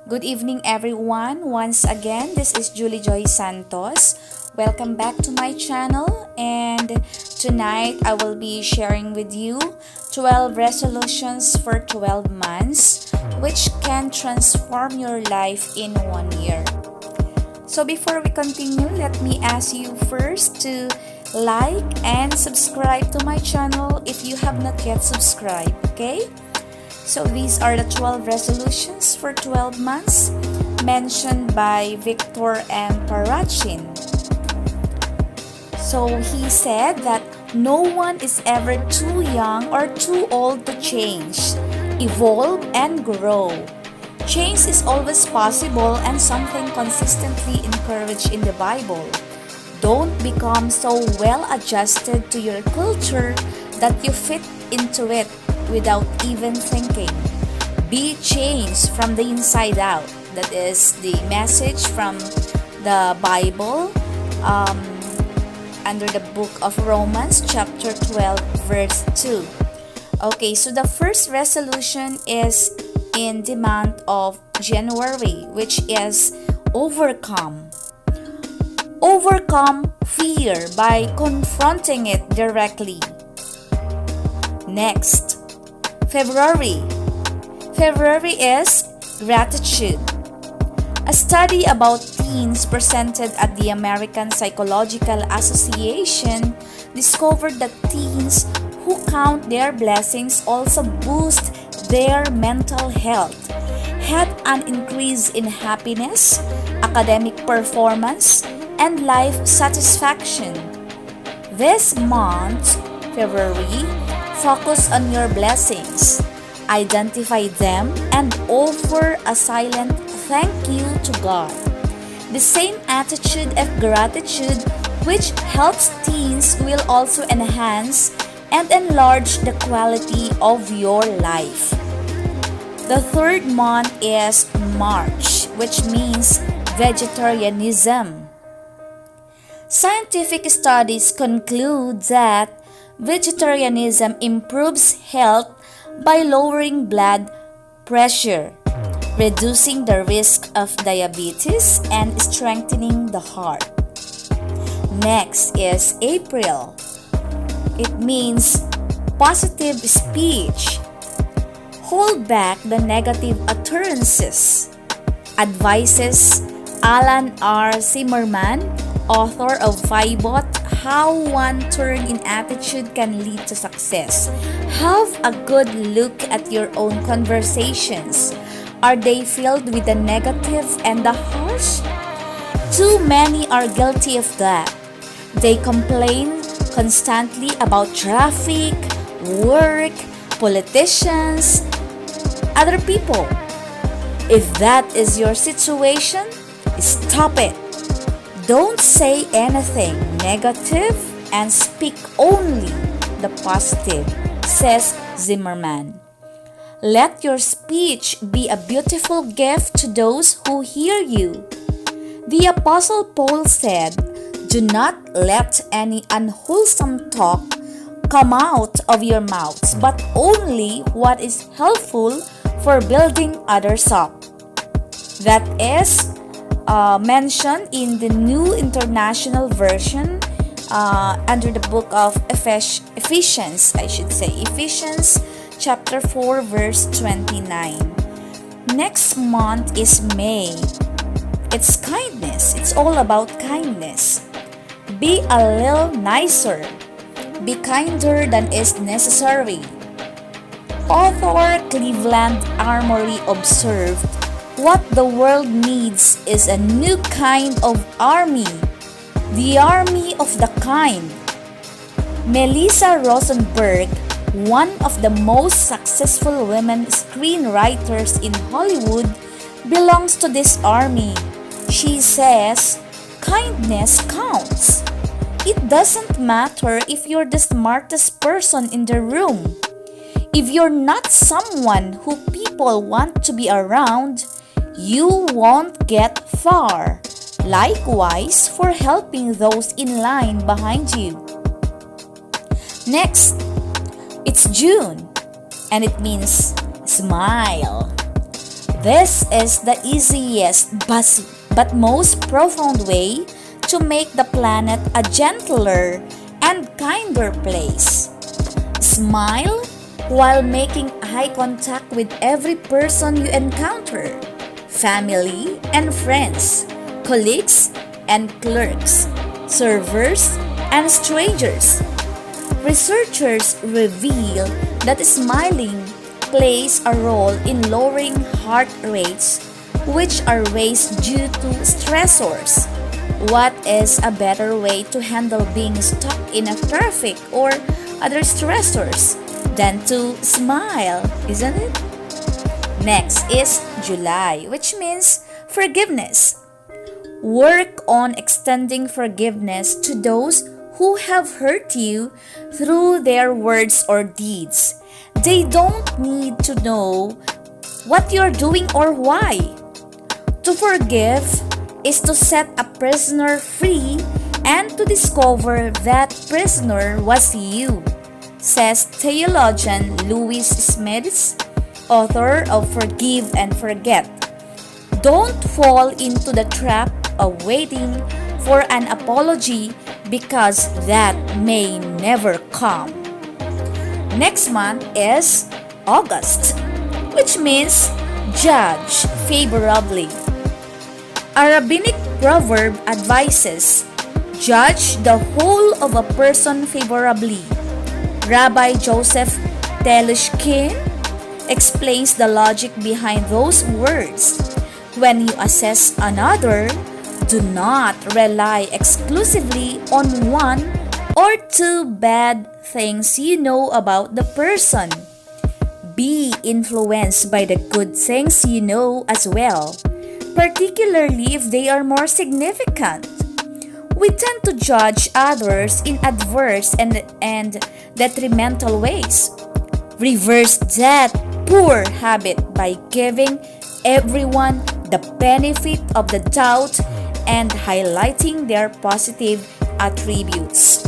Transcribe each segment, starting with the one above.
Good evening, everyone. Once again, this is Julie Joy Santos. Welcome back to my channel, and tonight I will be sharing with you 12 resolutions for 12 months which can transform your life in 1 year. So before we continue, let me ask you first to like and subscribe to my channel if you have not yet subscribed, okay? So these are the 12 resolutions for 12 months mentioned by Victor M. Parachin. So he said that no one is ever too young or too old to change, evolve, and grow. Change is always possible and something consistently encouraged in the Bible. Don't become so well adjusted to your culture that you fit into it without even thinking. Be changed from the inside out. That is the message from the Bible under the book of Romans chapter 12 verse 2. Okay, so the first resolution is in the month of January, which is overcome. Overcome fear by confronting it directly. Next, February. February is gratitude. A study about teens presented at the American Psychological Association discovered that teens who count their blessings also boost their mental health, had an increase in happiness, academic performance, and life satisfaction. This month, February, focus on your blessings. Identify them and offer a silent thank you to God. The same attitude of gratitude which helps teens will also enhance and enlarge the quality of your life. The third month is March, which means vegetarianism. Scientific studies conclude that vegetarianism improves health by lowering blood pressure, reducing the risk of diabetes, and strengthening the heart. Next is April. It means positive speech. Hold back the negative utterances, advises Alan R. Zimmerman, author of Pivot, How One Turn in Attitude Can Lead to Success. Have a good look at your own conversations. Are they filled with the negative and the harsh? Too many are guilty of that. They complain constantly about traffic, work, politicians, other people. If that is your situation, stop it. Don't say anything negative and speak only the positive, says Zimmerman. Let your speech be a beautiful gift to those who hear you. The Apostle Paul said, "Do not let any unwholesome talk come out of your mouths, but only what is helpful for building others up." That is mentioned in the New International Version under the book of Ephesians chapter 4 verse 29. Next month is May. It's kindness. It's all about kindness. Be a little nicer. Be kinder than is necessary. Author Cleveland Armory observed, "What the world needs is a new kind of army, the army of the kind." Melissa Rosenberg, one of the most successful women screenwriters in Hollywood, belongs to this army. She says, "Kindness counts. It doesn't matter if you're the smartest person in the room. If you're not someone who people want to be around, you won't get far. Likewise for helping those in line behind you." Next, it's June, and it means smile. This is the easiest but most profound way to make the planet a gentler and kinder place. Smile while making eye contact with every person you encounter, family and friends, colleagues and clerks, servers and strangers. Researchers reveal that smiling plays a role in lowering heart rates, which are raised due to stressors. What is a better way to handle being stuck in a traffic or other stressors than to smile, isn't it? Next is July, which means forgiveness. Work on extending forgiveness to those who have hurt you through their words or deeds. They don't need to know what you're doing or why. To forgive is to set a prisoner free and to discover that prisoner was you, says theologian Louis Smith, author of Forgive and Forget. Don't fall into the trap of waiting for an apology because that may never come. Next month is August, which means judge favorably. A rabbinic proverb advises, judge the whole of a person favorably. Rabbi Joseph Telushkin explains the logic behind those words. When you assess another, do not rely exclusively on one or two bad things you know about the person. Be influenced by the good things you know as well, particularly if they are more significant. We tend to judge others in adverse and detrimental ways. Reverse that poor habit by giving everyone the benefit of the doubt and highlighting their positive attributes.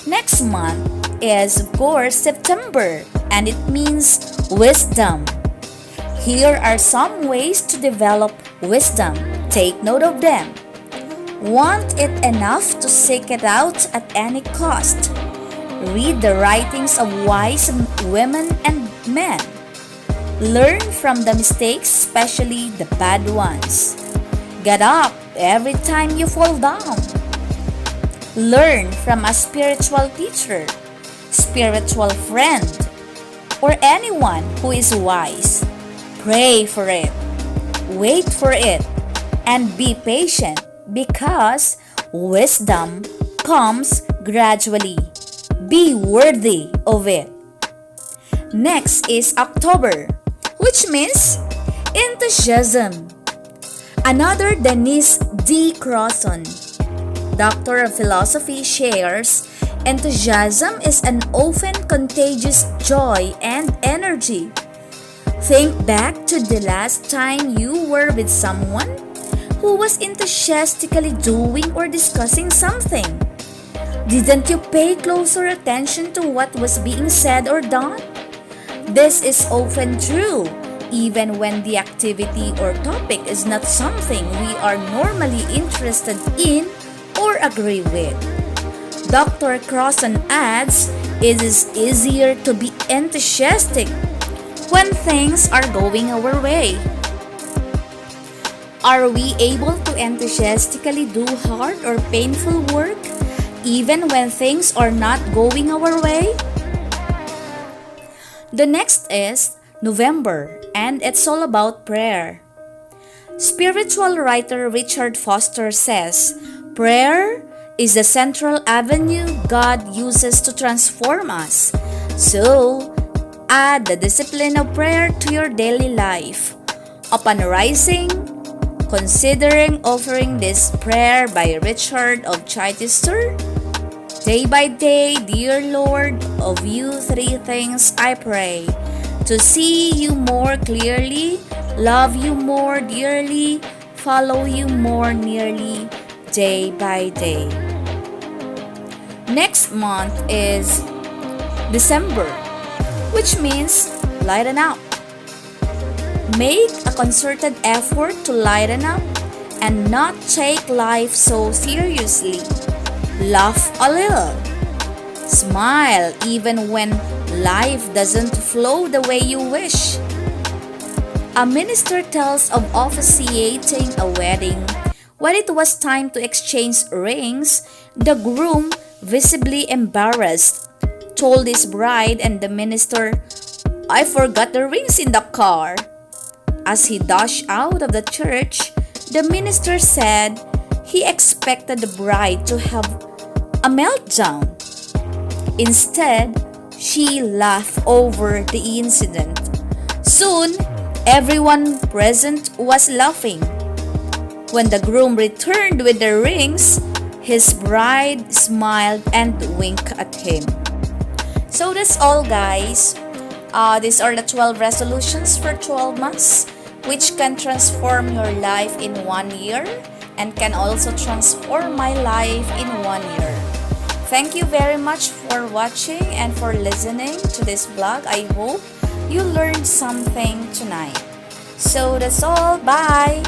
Next month is, of course, September, and it means wisdom. Here are some ways to develop wisdom. Take note of them. Want it enough to seek it out at any cost. Read the writings of wise women and men. Learn from the mistakes, especially the bad ones. Get up every time you fall down. Learn from a spiritual teacher, spiritual friend, or anyone who is wise. Pray for it, wait for it, and be patient because wisdom comes gradually. Be worthy of it. Next is October, which means enthusiasm. Another Denise D. Crosson, Doctor of Philosophy, shares, enthusiasm is an often contagious joy and energy. Think back to the last time you were with someone who was enthusiastically doing or discussing something. Didn't you pay closer attention to what was being said or done? This is often true, even when the activity or topic is not something we are normally interested in or agree with. Dr. Crossan adds, it is easier to be enthusiastic when things are going our way. Are we able to enthusiastically do hard or painful work even when things are not going our way? The next is November, and it's all about prayer. Spiritual writer Richard Foster says, prayer is the central avenue God uses to transform us. So, add the discipline of prayer to your daily life. Upon rising, considering offering this prayer by Richard of Chichester. Day by day, dear Lord, of you three things I pray: to see you more clearly, love you more dearly, follow you more nearly, day by day. Next month is December, which means lighten up. Make a concerted effort to lighten up and not take life so seriously. Laugh a little. Smile even when life doesn't flow the way you wish. A minister tells of officiating a wedding. When it was time to exchange rings, the groom, visibly embarrassed, told his bride and the minister, "I forgot the rings in the car." As he dashed out of the church, the minister said he expected the bride to have a meltdown. Instead, she laughed over the incident. Soon, everyone present was laughing. When the groom returned with the rings, his bride smiled and winked at him. So that's all, guys. These are the 12 resolutions for 12 months, which can transform your life in 1 year and can also transform my life in 1 year. Thank you very much for watching and for listening to this vlog. I hope you learned something tonight. So that's all. Bye!